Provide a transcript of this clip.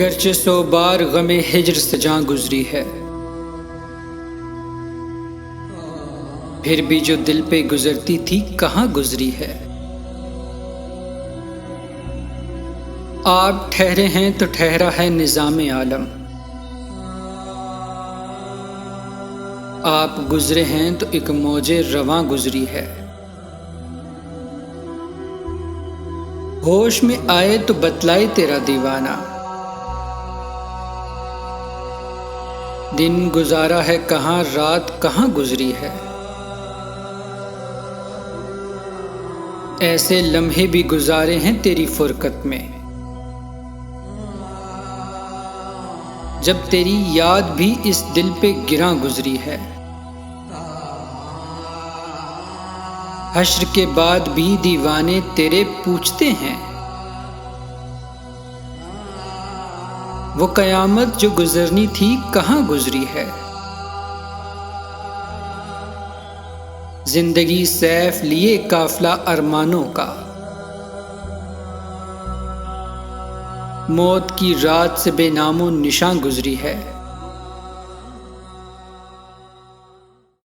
गरचे 100 बार गमे हिज्र से जान गुजरी है, फिर भी जो दिल पे गुजरती थी कहाँ गुजरी है। आप ठहरे हैं तो ठहरा है निज़ामे आलम, आप गुजरे हैं तो एक मौजे रवां गुजरी है। होश में आए तो बतलाए तेरा दीवाना, दिन गुजारा है कहाँ रात कहाँ गुजरी है। ऐसे लम्हे भी गुजारे हैं तेरी फुरकत में, जब तेरी याद भी इस दिल पे गिरा गुजरी है। हश्र के बाद भी दीवाने तेरे पूछते हैं, वो कयामत जो गुजरनी थी कहाँ गुजरी है। जिंदगी सैफ लिए काफिला अरमानों का, मौत की रात से बेनामो निशान गुजरी है।